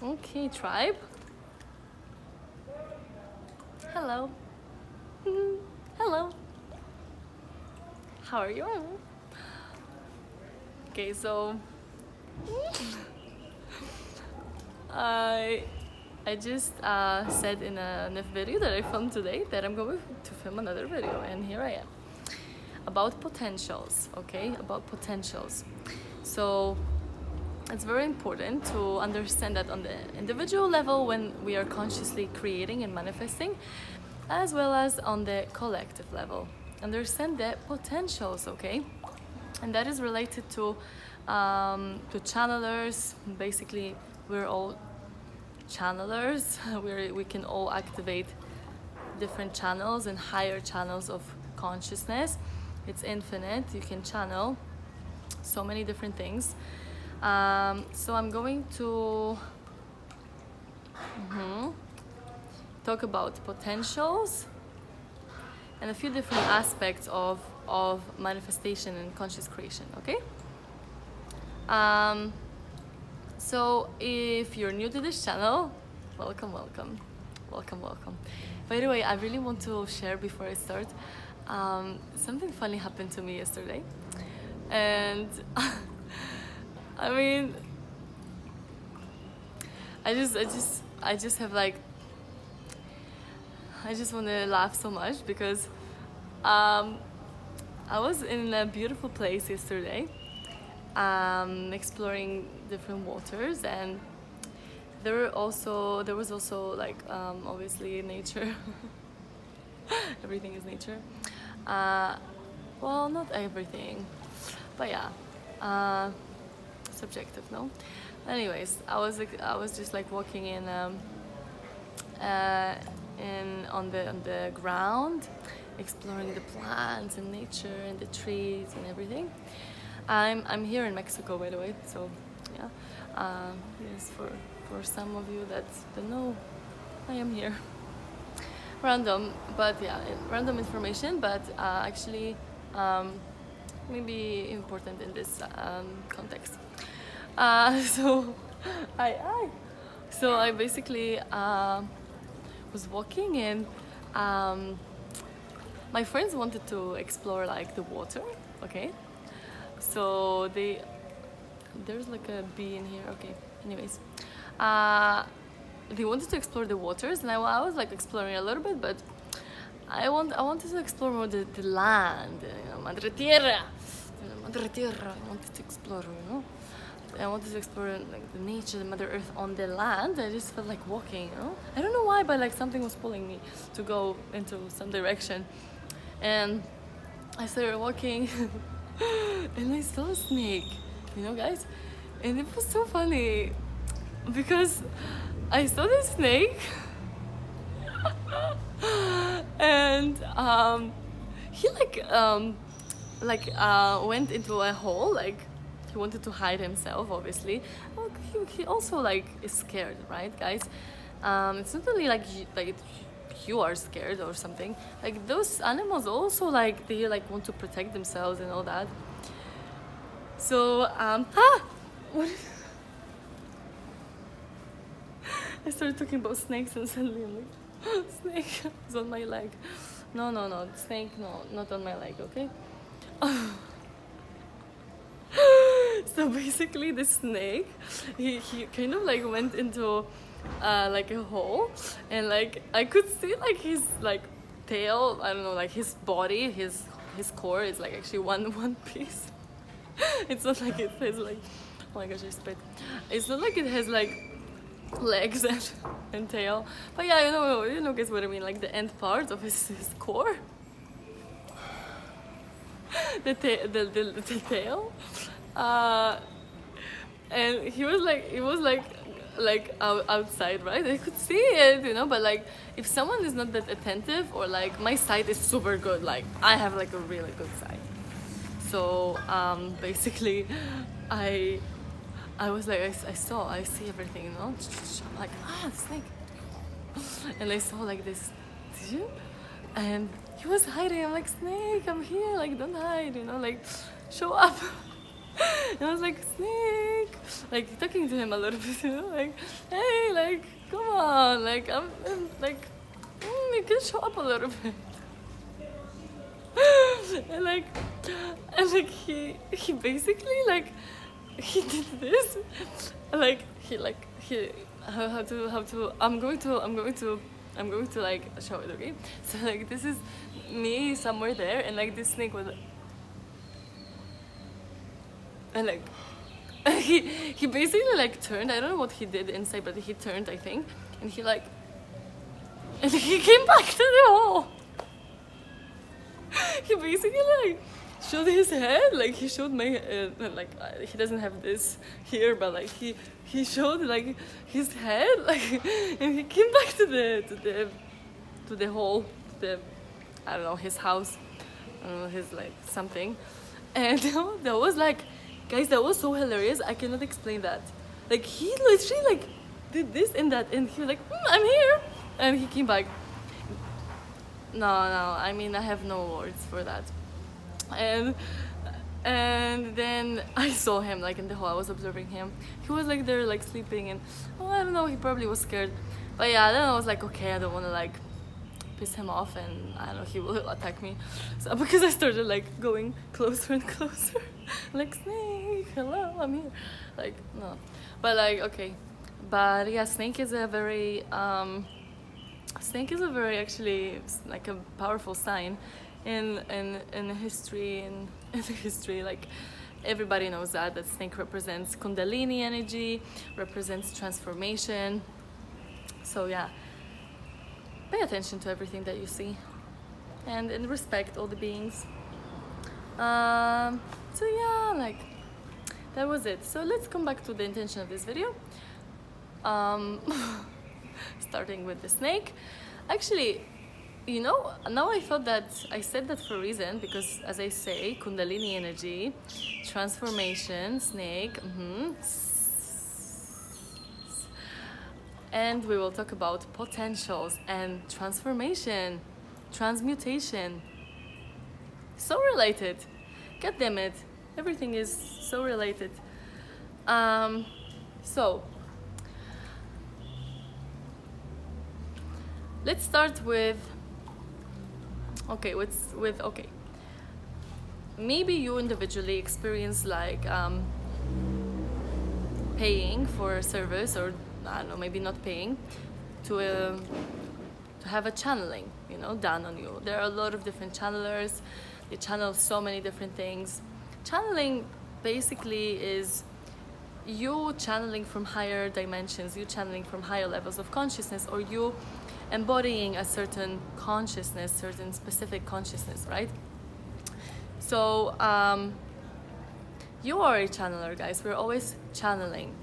Okay, tribe. Hello. Hello. How are you? Okay, so I just said in a video that I filmed today that I'm going to film another video, and here I am. About potentials, okay? About potentials. So it's very important to understand that on the individual level when we are consciously creating and manifesting, as well as on the collective level. Understand the potentials, okay? And that is related to channelers. Basically, we're all channelers. We can all activate different channels and higher channels of consciousness. It's infinite. You can channel so many different things. So I'm going to talk about potentials and a few different aspects of manifestation and conscious creation, okay? So if you're new to this channel, welcome. By the way, I really want to share before I start, something funny happened to me yesterday. And I mean, I just have like, I just want to laugh so much because I was in a beautiful place yesterday, exploring different waters, and there was also like obviously nature. Everything is nature. Well, not everything, but yeah, subjective, no. Anyways, I was just like walking in on the ground, exploring the plants and nature and the trees and everything. I'm here in Mexico, by the way, so yeah. Yes, for some of you that don't know, I am here. Random, but yeah, random information, but actually maybe important in this context. So I basically was walking, and my friends wanted to explore like the water, okay? So there's like a bee in here, okay. Anyways, they wanted to explore the waters, and I was like exploring a little bit, but I wanted to explore more the land, you know, Madre Tierra. I wanted to explore, you know. I wanted to explore like the nature, the Mother Earth on the land. I just felt like walking, you know. I don't know why, but like something was pulling me to go into some direction, and I started walking, and I saw a snake, you know, guys, and it was so funny because I saw this snake, and he went into a hole, like he wanted to hide himself, obviously. Well, he also like is scared, right, guys? It's not only like you are scared or something. Like those animals also like they like want to protect themselves and all that. So what? I started talking about snakes, and suddenly I'm like, snake is on my leg. No, snake, no, not on my leg, okay? So basically the snake, he kind of like went into like a hole, and like I could see like his like tail, I don't know, like his body, his core is like actually one piece. It's not like it has like, oh my gosh, I spit. It's not like it has like legs and tail, but yeah, you know guys what I mean, like the end part of his core. the tail, and he was like outside, right? I could see it, you know, but like if someone is not that attentive, or like my sight is super good, like I have like a really good sight, so basically I was like, I see everything, you know. I'm like, snake. And I saw like this, and he was hiding. I'm like, snake, I'm here, like don't hide, you know, like show up. And I was like, Snake, like talking to him a little bit, you know, like, hey, like, come on, like, I'm like, you can show up a little bit. and like he basically like he did this, like he how to I'm going to like show it, okay? So like this is me somewhere there, and like this snake was, and like he basically like turned. I don't know what he did inside, but he turned, I think, and he like, and he came back to the hole. He basically like showed his head, like he showed my he doesn't have this here, but like he showed like his head, like, and he came back to the hole, to the, I don't know, his house, I don't know, his like something, and that was like, guys, that was so hilarious. I cannot explain that. Like he literally like did this and that, and he was like, I'm here, and he came back. No, I mean, I have no words for that. And then I saw him like in the hall. I was observing him. He was like there, like sleeping, and I don't know, he probably was scared. But yeah, then I was like, okay, I don't want to like piss him off, and I don't know, he will attack me. So because I started like going closer and closer, like, Snake, hello, I'm here. Like, no, but like, okay, but yeah, Snake is a very actually like a powerful sign in history, in history, like everybody knows that Snake represents Kundalini energy, represents transformation. So yeah, pay attention to everything that you see, and respect all the beings. So yeah, like that was it. So let's come back to the intention of this video. Starting with the snake. Actually, you know, now I thought that I said that for a reason, because as I say, Kundalini energy, transformation, snake, and we will talk about potentials and transformation, transmutation. So related. God damn it. Everything is so related. So let's start with okay. Maybe you individually experience like paying for a service, or I don't know, maybe not paying, to have a channeling, you know, done on you. There are a lot of different channelers. They channel so many different things. Channeling basically is you channeling from higher dimensions, you channeling from higher levels of consciousness, or you embodying a certain consciousness, certain specific consciousness, right? So you are a channeler, guys. We're always channeling.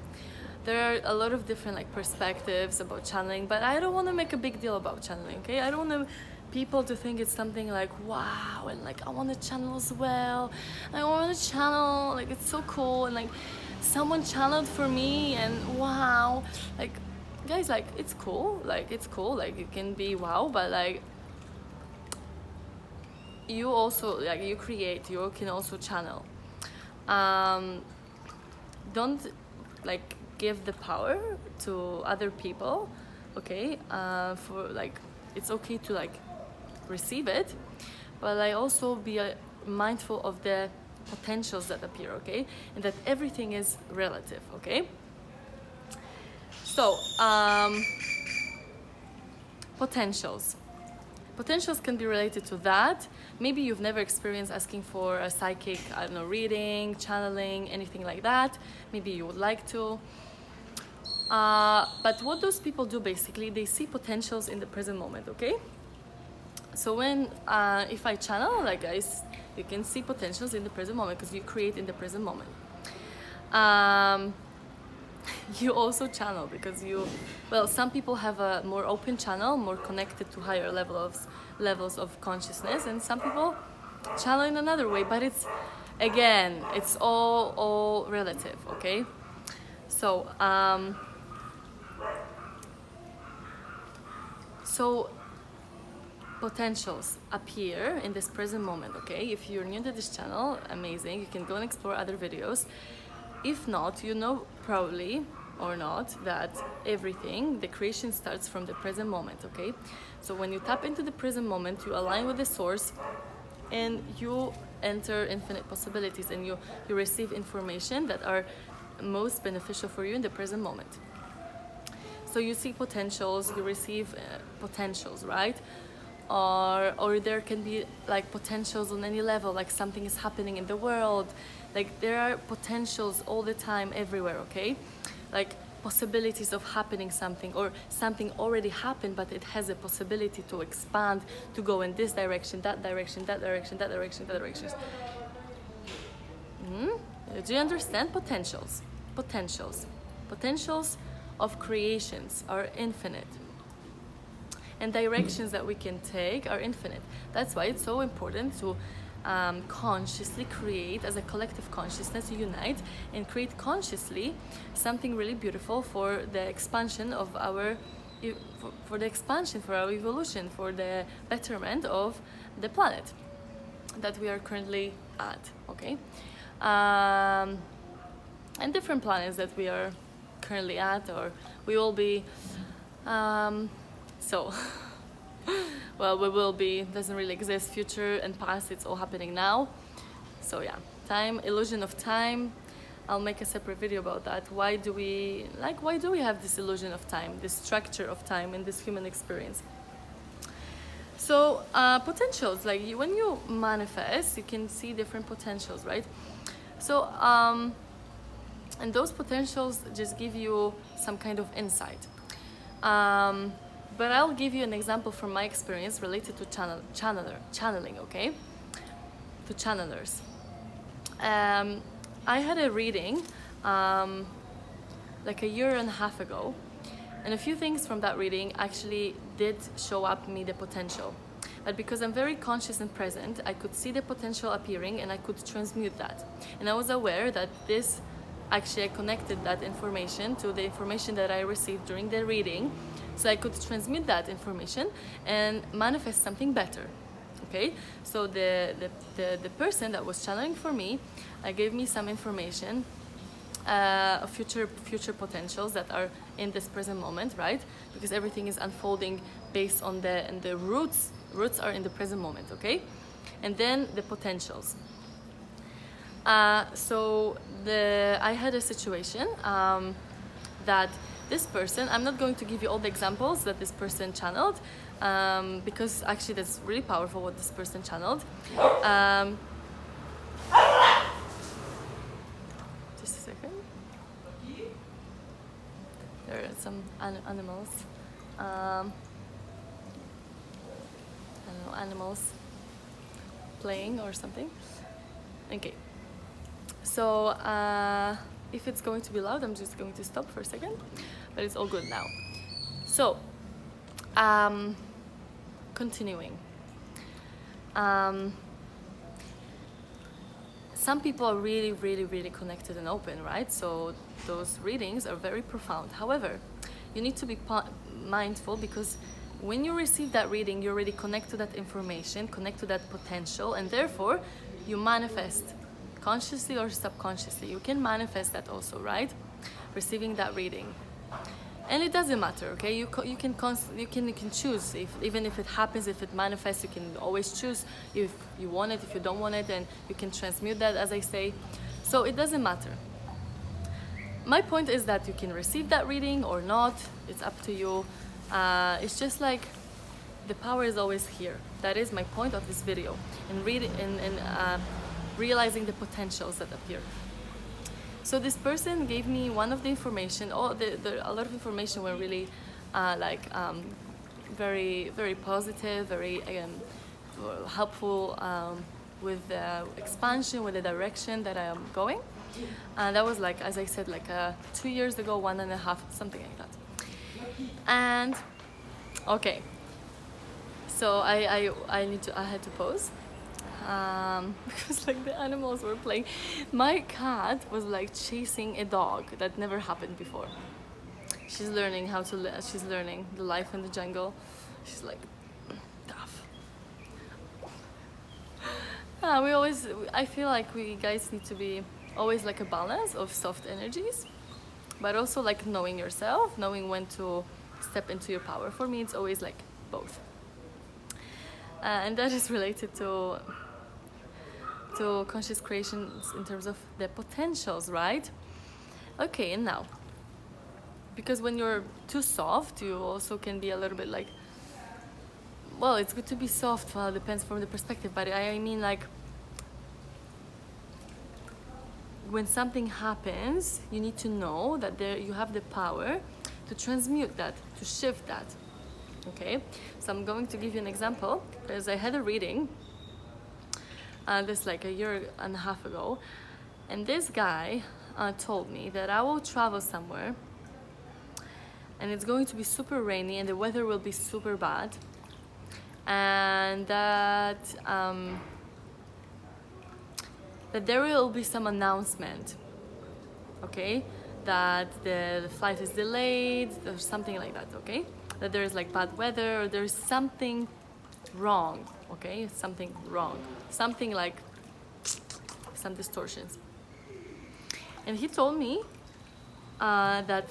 There are a lot of different like perspectives about channeling, but I don't want to make a big deal about channeling, okay? I don't want people to think it's something like, wow, and like I want to channel as well. I want to channel, like it's so cool, and like someone channeled for me, and wow, like, guys, like it's cool, like you can be wow, but like you also, like, you create, you can also channel. Don't like give the power to other people, okay? For like, it's okay to like receive it, but like also be mindful of the potentials that appear, okay? And that everything is relative, okay? So potentials can be related to that. Maybe you've never experienced asking for a psychic, I don't know, reading, channeling, anything like that. Maybe you would like to. But what those people do, basically, they see potentials in the present moment, okay? So when, if I channel, like, guys, you can see potentials in the present moment because you create in the present moment. You also channel because some people have a more open channel, more connected to higher levels of consciousness, and some people channel in another way, but it's all relative, okay? So potentials appear in this present moment, okay? If you're new to this channel, amazing, you can go and explore other videos. If not, you know probably or not that everything, the creation starts from the present moment, okay? So when you tap into the present moment, you align with the source and you enter infinite possibilities, and you receive information that are most beneficial for you in the present moment. So you see potentials, you receive potentials, right? Or there can be like potentials on any level, like something is happening in the world, like there are potentials all the time everywhere, okay? Like possibilities of happening something, or something already happened but it has a possibility to expand, to go in this direction, that direction, that direction, that direction, that direction. Do you understand? Potentials of creations are infinite, and directions that we can take are infinite. That's why it's so important to consciously create, as a collective consciousness, unite and create consciously something really beautiful for the expansion of our, for our evolution, for the betterment of the planet that we are currently at, okay? And different planets that we are currently at, or we will be, so well, we will be, doesn't really exist, future and past, it's all happening now. So yeah, time, illusion of time, I'll make a separate video about that. Why do we have this illusion of time, this structure of time in this human experience? So potentials, like when you manifest, you can see different potentials, right? So and those potentials just give you some kind of insight. But I'll give you an example from my experience related to channeling, okay? To channelers. I had a reading like a year and a half ago, and a few things from that reading actually did show up me the potential. But because I'm very conscious and present, I could see the potential appearing and I could transmute that. And I was aware that this, actually I connected that information to the information that I received during the reading, so I could transmute that information and manifest something better. Okay, so the person that was channeling for me gave me some information of future potentials that are in this present moment, right? Because everything is unfolding based on the roots are in the present moment, okay? And then the potentials. So I had a situation that this person, I'm not going to give you all the examples that this person channeled, because actually that's really powerful what this person channeled. Just a second. There are some animals. I don't know, animals playing or something. Okay. So if it's going to be loud, I'm just going to stop for a second, but it's all good now. So continuing. Some people are really, really, really connected and open, right? So those readings are very profound. However, you need to be mindful, because when you receive that reading, you already connect to that information, connect to that potential, and therefore you manifest consciously or subconsciously. You can manifest that also, right? Receiving that reading. And it doesn't matter, okay? You can choose, even if it happens, if it manifests, you can always choose if you want it, if you don't want it, and you can transmute that, as I say. So it doesn't matter. My point is that you can receive that reading or not. It's up to you. It's just like the power is always here. That is my point of this video, and realizing the potentials that appear. So this person gave me one of the information. A lot of information were really very, very positive, very helpful with the expansion, with the direction that I am going. And that was, like, as I said, like 2 years ago, 1.5, something like that. And okay, so I had to pause. Because like the animals were playing. My cat was like chasing a dog. That never happened before. She's learning she's learning the life in the jungle. She's like tough. I feel like we guys need to be always like a balance of soft energies, but also like knowing yourself, knowing when to step into your power. For me, it's always like both. And that is related to conscious creations in terms of the potentials, right? Okay, and now, because when you're too soft, you also can be a little bit like, well, it's good to be soft. Well, it depends from the perspective, but I mean like, when something happens, you need to know that you have the power to transmute that, to shift that. Okay, so I'm going to give you an example because I had a reading this like a year and a half ago, and this guy told me that I will travel somewhere and it's going to be super rainy and the weather will be super bad, and that there will be some announcement, okay, that the flight is delayed or something like that, okay, that there is like bad weather or there's something wrong, okay, something wrong, something like some distortions. And he told me that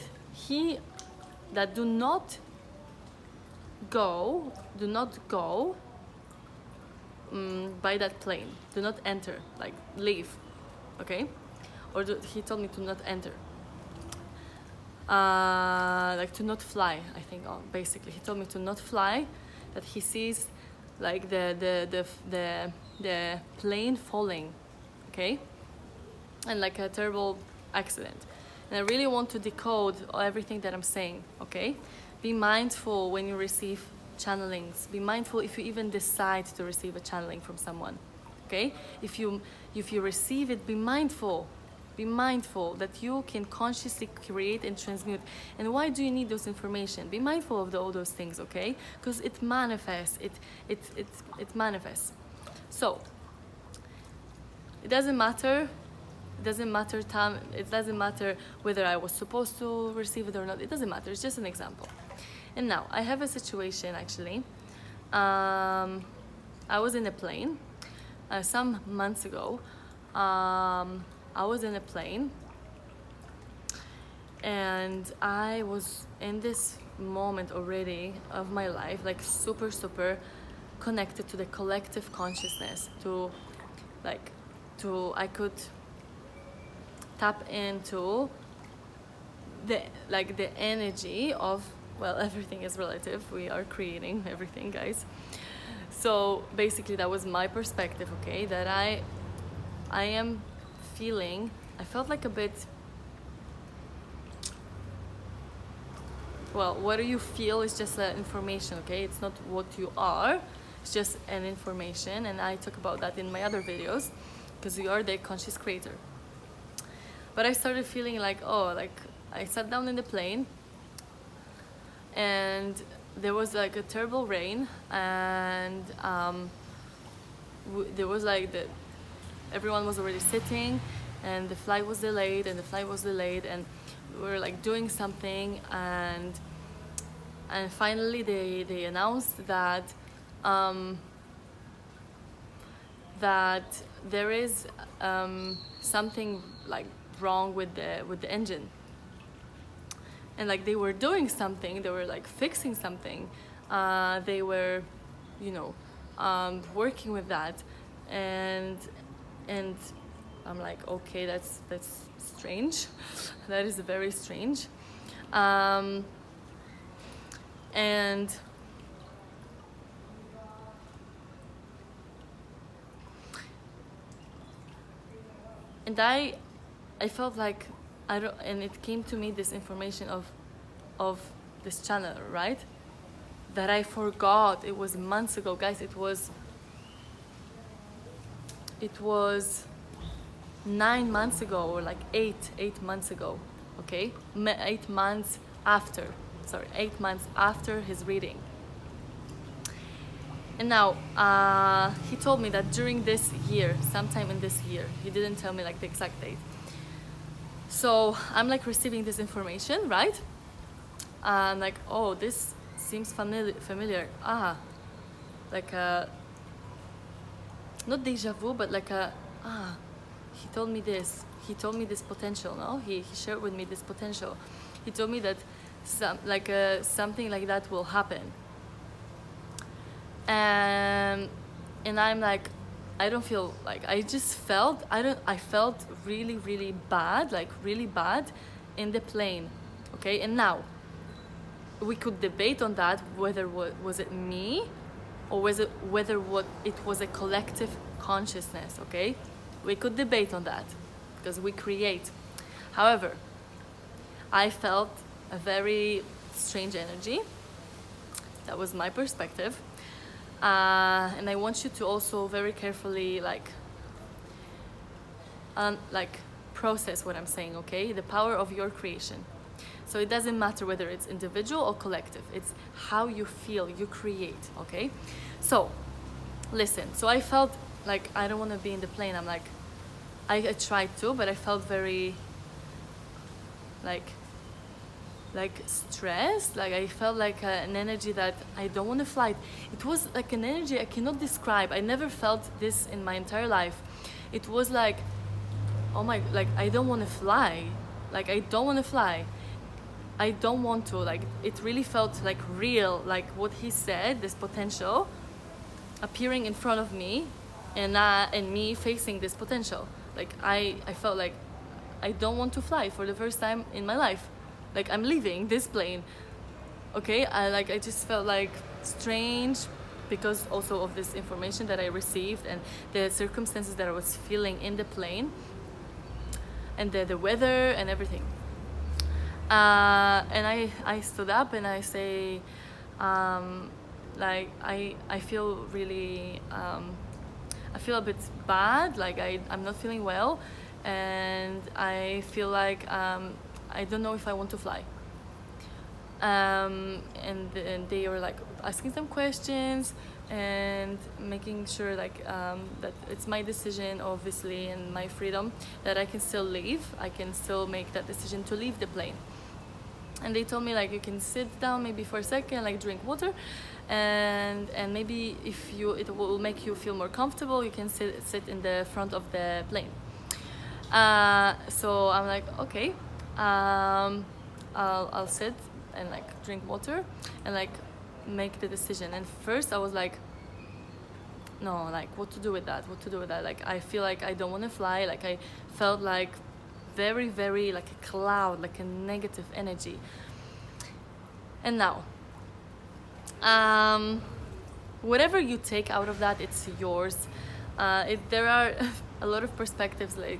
do not go by that plane, do not enter, like leave, okay, or he told me to not enter, like to not fly, I think. Basically he told me to not fly, that he sees like the plane falling, okay, and like a terrible accident. And I really want to decode everything that I'm saying, okay? Be mindful when you receive channelings. Be mindful if you even decide to receive a channeling from someone, okay? If you receive it, be mindful. Be mindful that you can consciously create and transmute. And why do you need those information? Be mindful of all those things, okay? Because it manifests. It manifests. So it doesn't matter. It doesn't matter time. It doesn't matter whether I was supposed to receive it or not. It doesn't matter. It's just an example. And now I have a situation actually. I was in a plane some months ago. I was in a plane and I was in this moment already of my life, like super connected to the collective consciousness, I could tap into the energy of, well, everything is relative, we are creating everything, guys. So basically that was my perspective, okay, that I am feeling, I felt like a bit, well, what do you feel is just information, okay, it's not what you are, it's just an information, and I talk about that in my other videos, because you are the conscious creator. But I started feeling like, I sat down in the plane and there was like a terrible rain, and there was like everyone was already sitting and the flight was delayed and we were like doing something, and finally they announced that that there is something like wrong with the engine, and like they were doing something, they were like fixing something, they were working with that, and I'm like, okay, that's strange. That is very strange. And I felt like and it came to me this information of this channel, right? That I forgot. It was months ago, guys. It was 9 months ago, or like eight months ago, okay? 8 months after, 8 months after his reading. And now he told me that during this year, sometime in this year, he didn't tell me like the exact date. So I'm like receiving this information, right? I'm like, oh, this seems familiar. Like not deja vu, but like a, he told me this. He told me this potential, no? He shared with me this potential. He told me that something like that will happen. And I'm like, I don't feel like, I just felt, I felt really, really bad, like really bad in the plane, okay? And now, we could debate on that, whether was it me, or whether it was a collective consciousness, okay? We could debate on that, because we create. However, I felt a very strange energy. That was my perspective. And I want you to also very carefully process what I'm saying, okay? The power of your creation. So it doesn't matter whether it's individual or collective. It's how you feel, you create, okay? So, listen. So I felt like I don't want to be in the plane. I'm like, I tried to, but I felt very like stressed. Like I felt like an energy that I don't want to fly. It was like an energy I cannot describe. I never felt this in my entire life. It was like, oh my, like I don't want to fly. Like I don't want to fly. I don't want to. Like it really felt like real. Like what he said, this potential appearing in front of me, and me facing this potential. Like I felt like I don't want to fly for the first time in my life. Like I'm leaving this plane, okay? I just felt like strange, because also of this information that I received and the circumstances that I was feeling in the plane, and the weather and everything. And I stood up and I say, like I feel really, I feel a bit bad. Like I'm not feeling well, and I feel like I don't know if I want to fly. And they were like asking some questions and making sure like that it's my decision, obviously, and my freedom, that I can still leave. I can still make that decision to leave the plane. And they told me like, you can sit down maybe for a second, like drink water, and maybe it will make you feel more comfortable, you can sit in the front of the plane. So I'm like, okay. I'll sit and like drink water and like make the decision. And first I was like, no, like what to do with that? Like I feel like I don't want to fly. Like I felt like very, very like a cloud, like a negative energy. And now, whatever you take out of that, it's yours. There are a lot of perspectives, like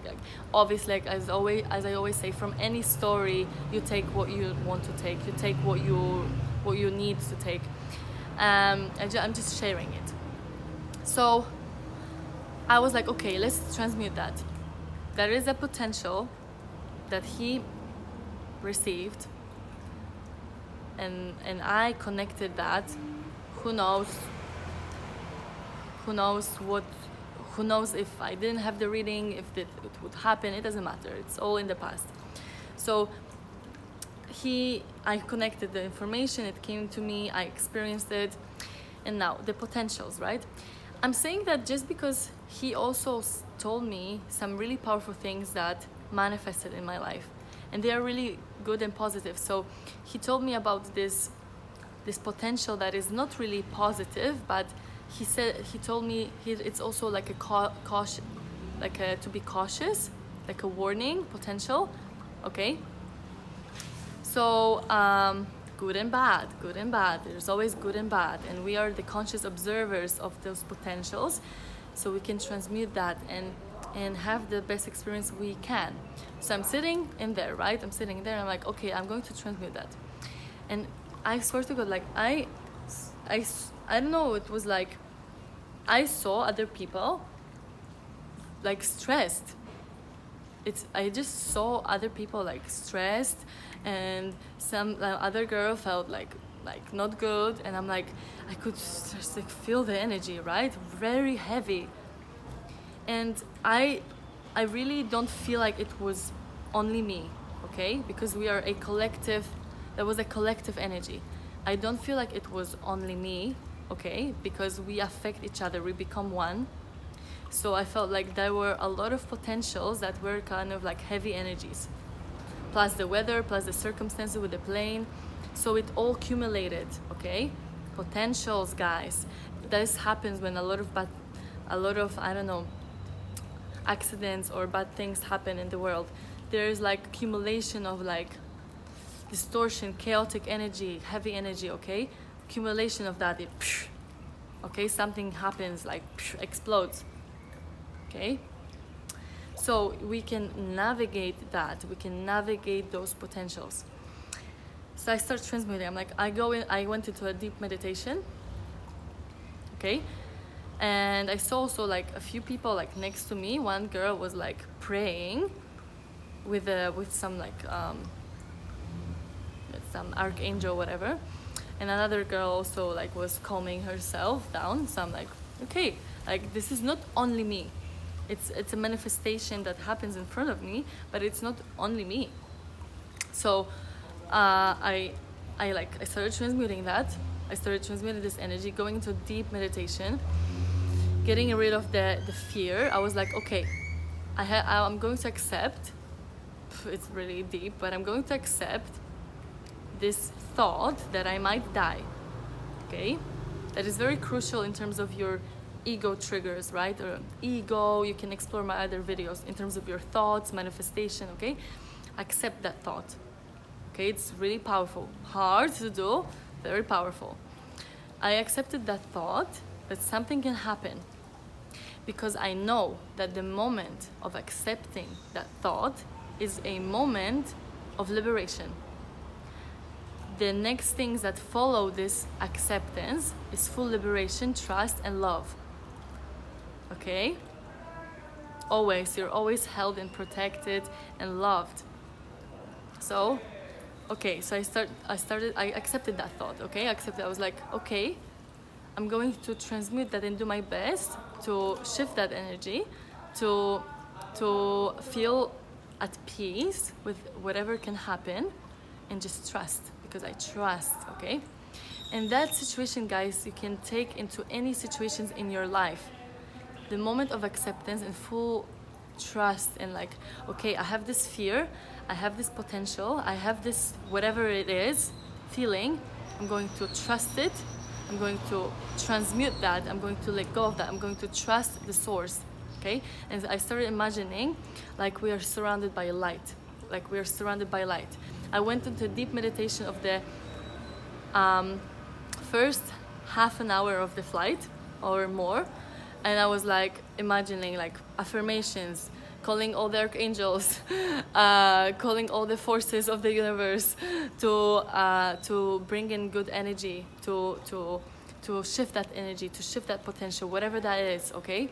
obviously, like as I always say, from any story you take what you want to take, you take what you need to take. I'm just sharing it. So I was like, okay, let's transmute that. There is a potential that he received, and I connected that. Who knows if I didn't have the reading, if it would happen. It doesn't matter, it's all in the past. So I connected the information, it came to me, I experienced it. And now the potentials, right? I'm saying that just because he also told me some really powerful things that manifested in my life, and they are really good and positive. So he told me about this potential that is not really positive, but he told me it's also like a caution, like to be cautious, like a warning potential, okay? So good and bad. There's always good and bad, and we are the conscious observers of those potentials, so we can transmute that and have the best experience we can. So I'm sitting in there, right? I'm sitting there and I'm like, okay, I'm going to transmute that. And I swear to God, like I don't know, it was like I saw other people like stressed. I just saw other people like stressed, and some other girl felt like not good, and I'm like, I could just like feel the energy, right? Very heavy. And I really don't feel like it was only me, okay? Because we are a collective. There was a collective energy. I don't feel like it was only me, okay? Because we affect each other, we become one. So I felt like there were a lot of potentials that were kind of like heavy energies, plus the weather, plus the circumstances with the plane. So it all accumulated, okay? Potentials, guys. This happens when a lot of, I don't know, accidents or bad things happen in the world. There's like accumulation of like distortion, chaotic energy, heavy energy, okay? Accumulation of that, okay? Something happens, like explodes, okay? So we can navigate that. We can navigate those potentials. So I start transmuting. I'm like, I went into a deep meditation, okay? And I saw also like a few people like next to me. One girl was like praying with some like with some archangel, whatever. And another girl also like was calming herself down. So I'm like, okay, like this is not only me. It's a manifestation that happens in front of me, but it's not only me. So I started transmuting that. I started transmuting this energy, going into deep meditation, getting rid of the fear. I was like, okay, I'm going to accept. It's really deep, but I'm going to accept this thought that I might die. Okay, that is very crucial in terms of your ego triggers, right? Or ego, you can explore my other videos in terms of your thoughts, manifestation, okay? Accept that thought, okay? It's really powerful. Hard to do, very powerful. I accepted that thought that something can happen because I know that the moment of accepting that thought is a moment of liberation. The next things that follow this acceptance is full liberation, trust, and love. Okay? Always, you're always held and protected and loved. So, okay, so I accepted that thought, okay? I was like, okay, I'm going to transmute that and do my best to shift that energy, to feel at peace with whatever can happen and just trust, because I trust, okay? And that situation, guys, you can take into any situations in your life. The moment of acceptance and full trust and like, okay, I have this fear, I have this potential, I have this whatever it is, feeling, I'm going to trust it, I'm going to transmute that, I'm going to let go of that, I'm going to trust the source, okay? And I started imagining like we are surrounded by light, like we are surrounded by light. I went into deep meditation of the first half an hour of the flight or more, and I was like imagining like affirmations, calling all the archangels, calling all the forces of the universe to bring in good energy, to shift that energy, to shift that potential, whatever that is, okay?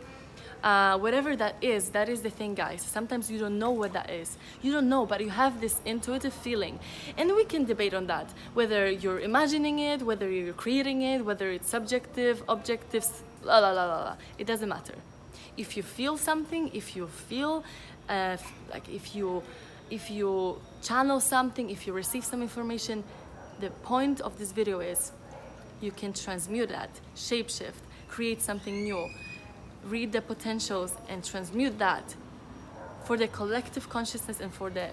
Whatever that is the thing, guys. Sometimes you don't know what that is. You don't know, but you have this intuitive feeling. And we can debate on that. Whether you're imagining it, whether you're creating it, whether it's subjective, objective, la la la la la. It doesn't matter. If you feel something, if you feel, like if you channel something, if you receive some information, the point of this video is you can transmute that, shapeshift, create something new. Read the potentials and transmute that for the collective consciousness and for the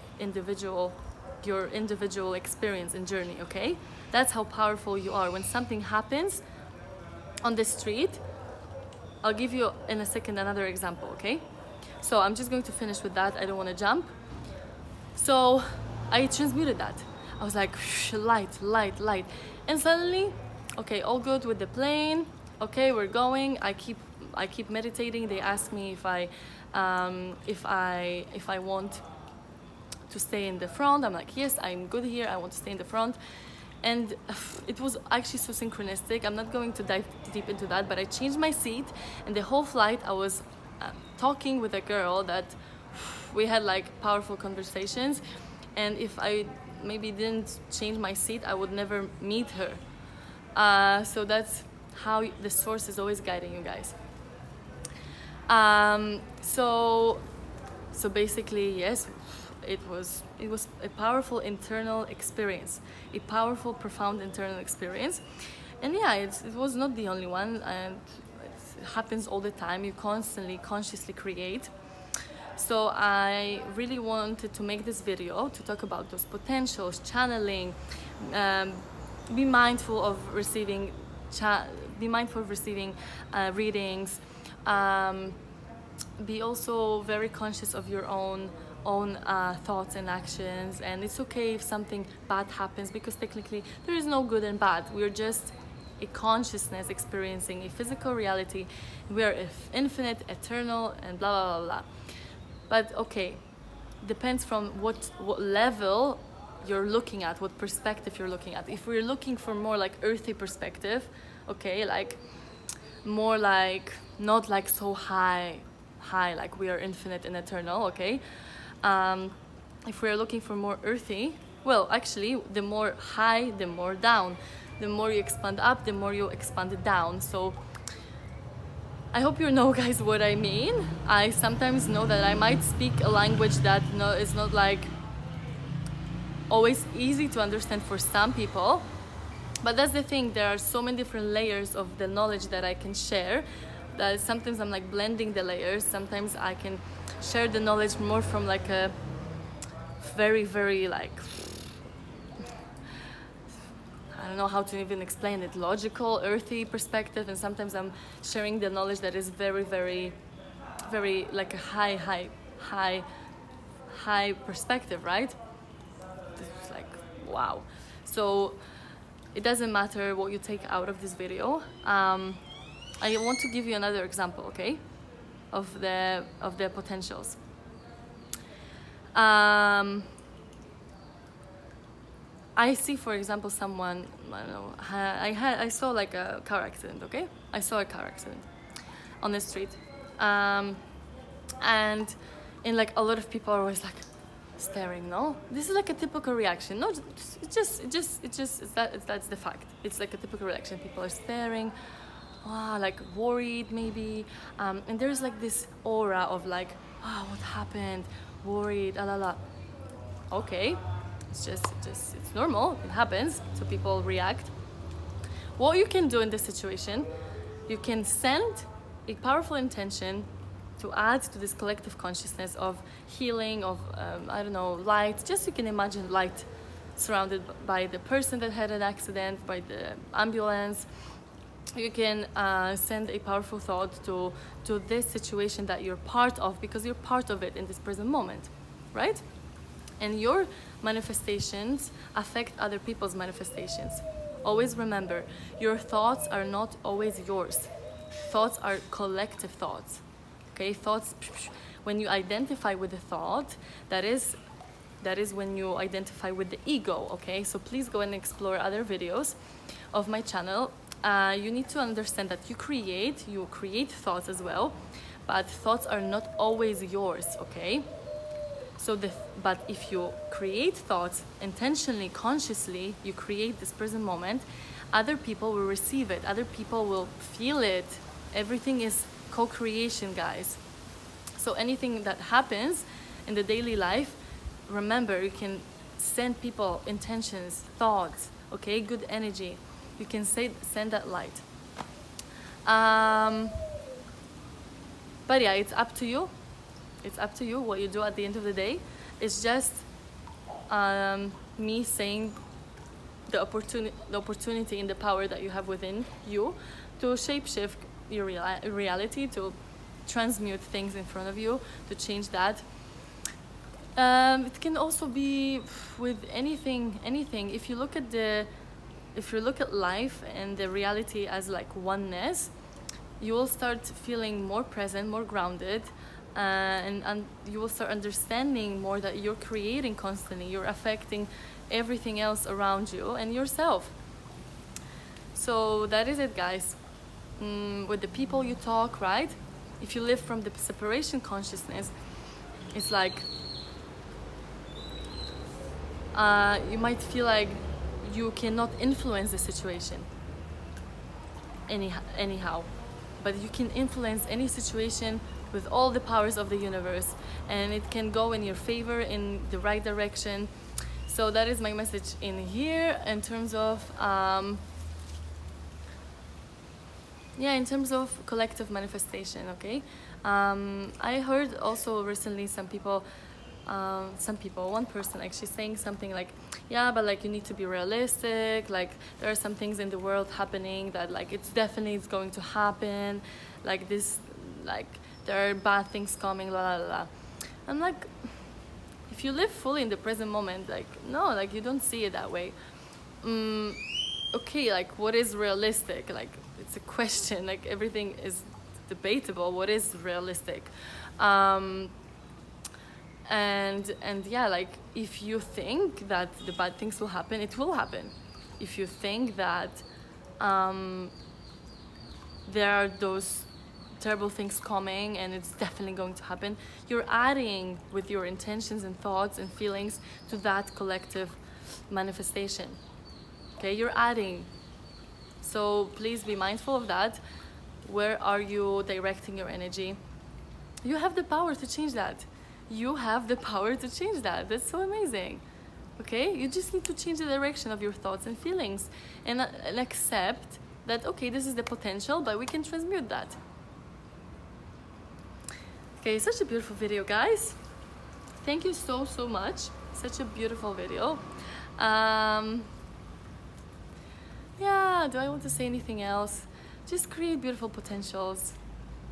your individual experience and journey, okay? That's how powerful you are. When something happens on the street, I'll give you in a second another example, okay? So I'm just going to finish with that. I don't want to jump. So I transmuted that. I was like, light, light, light. And suddenly, okay, all good with the plane. Okay, we're going. I keep meditating. They ask me if I want to stay in the front. I'm like, yes, I'm good here. I want to stay in the front. And it was actually so synchronistic. I'm not going to dive deep into that, but I changed my seat, and the whole flight I was talking with a girl that we had like powerful conversations. And if I maybe didn't change my seat, I would never meet her. So that's how the source is always guiding you guys. So basically, yes, it was a powerful internal experience, a powerful, profound internal experience. And yeah, it was not the only one, and happens all the time. You constantly, consciously create. So I really wanted to make this video to talk about those potentials, channeling, be mindful of receiving readings, be also very conscious of your own thoughts and actions. And it's okay if something bad happens, because technically there is no good and bad. We're just a consciousness experiencing a physical reality. We are infinite, eternal, and blah blah blah blah. But okay, depends from what level you're looking at, what perspective you're looking at. If we're looking for more like earthy perspective, okay, like more like not like so high like we are infinite and eternal, okay. If we're looking for more earthy, well, actually, the more high, the more down. The more you expand up, the more you expand down. So I hope you know, guys, what I mean. I sometimes know that I might speak a language that is not like always easy to understand for some people. But that's the thing, there are so many different layers of the knowledge that I can share, that sometimes I'm like blending the layers. Sometimes I can share the knowledge more from like a very, very like, I don't know how to even explain it, logical, earthy perspective. And sometimes I'm sharing the knowledge that is very, very, very like a high perspective, right? It's like, wow. So it doesn't matter what you take out of this video. I want to give you another example, okay, of the potentials. I see, for example, someone, I don't know, I saw like a car accident, okay? I saw a car accident on the street. And in like a lot of people are always like staring, no? This is like a typical reaction. No, that's the fact. It's like a typical reaction. People are staring, like worried maybe. And there's like this aura of like, what happened? Worried, la la la. Okay. It's just it's normal, it happens, so people react. What you can do in this situation, you can send a powerful intention to add to this collective consciousness of healing, of I don't know, light. Just you can imagine light surrounded by the person that had an accident, by the ambulance. You can send a powerful thought to this situation that you're part of, because you're part of it in this present moment, right? And your manifestations affect other people's manifestations. Always remember, your thoughts are not always yours. Thoughts are collective thoughts. Okay, thoughts, when you identify with a thought, that is when you identify with the ego, okay? So please go and explore other videos of my channel. You need to understand that you create thoughts as well, but thoughts are not always yours, okay? But if you create thoughts intentionally, consciously, you create this present moment, other people will receive it, other people will feel it. Everything is co-creation, guys. So anything that happens in the daily life, remember, you can send people intentions, thoughts, okay, good energy. You can send that light. But yeah, it's up to you. It's up to you what you do at the end of the day. It's just me saying the opportunity and the power that you have within you to shapeshift your reality, to transmute things in front of you, to change that. It can also be with anything. If you look at life and the reality as like oneness, you will start feeling more present, more grounded. And you will start understanding more that you're creating constantly, you're affecting everything else around you and yourself. So that is it, guys. With the people you talk, right? If you live from the separation consciousness, it's like you might feel like you cannot influence the situation anyhow, but you can influence any situation with all the powers of the universe, and it can go in your favor, in the right direction. So that is my message in here in terms of yeah, in terms of collective manifestation, okay. I heard also recently some people, one person actually saying something like, yeah, but like you need to be realistic, like there are some things in the world happening that like it's going to happen, like this, like there are bad things coming, la la la. I'm like, if you live fully in the present moment, like no, like you don't see it that way. Okay, like what is realistic? Like it's a question, like everything is debatable. What is realistic? And yeah, like if you think that the bad things will happen, it will happen. If you think that there are those terrible things coming and it's definitely going to happen, you're adding with your intentions and thoughts and feelings to that collective manifestation. Okay, you're adding. So please be mindful of that. Where are you directing your energy? You have the power to change that. You have the power to change that. That's so amazing. Okay, you just need to change the direction of your thoughts and feelings and accept that, okay, this is the potential, but we can transmute that. Okay, such a beautiful video, guys. Thank you so much. Such a beautiful video. Yeah, do I want to say anything else? Just create beautiful potentials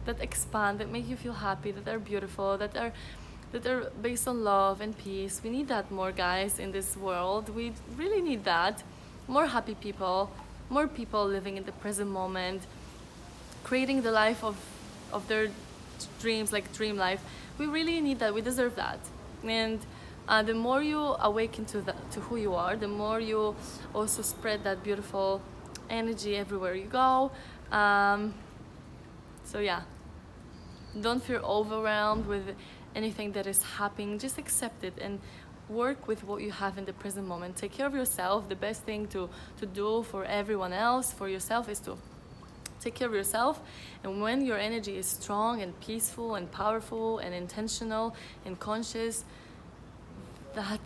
that expand, that make you feel happy, that are beautiful, that are based on love and peace. We need that more, guys, in this world. We really need that. More happy people, more people living in the present moment, creating the life of their dreams, like dream life. We really need that. We deserve that. And the more you awaken to who you are, the more you also spread that beautiful energy everywhere you go. So yeah, don't feel overwhelmed with anything that is happening. Just accept it and work with what you have in the present moment. Take care of yourself. The best thing to do for everyone else, for yourself, is to take care of yourself. And when your energy is strong and peaceful and powerful and intentional and conscious, that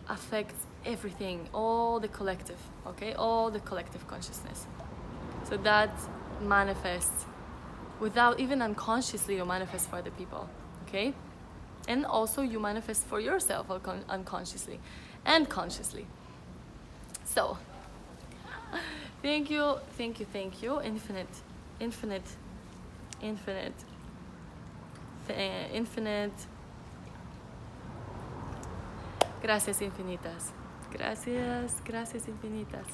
affects everything, all the collective, okay? All the collective consciousness. So that manifests without even unconsciously, you manifest for other people, okay? And also you manifest for yourself unconsciously and consciously. So thank you, infinite gracias infinitas. Gracias infinitas.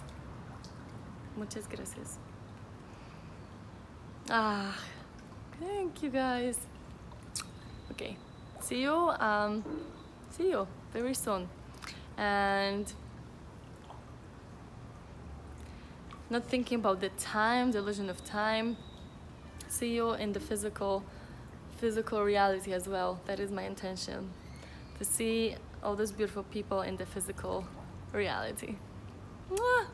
Muchas gracias. Thank you, guys. Okay, see you very soon. And not thinking about the time, the illusion of time. See you in the physical reality as well. That is my intention, to see all those beautiful people in the physical reality. Mwah!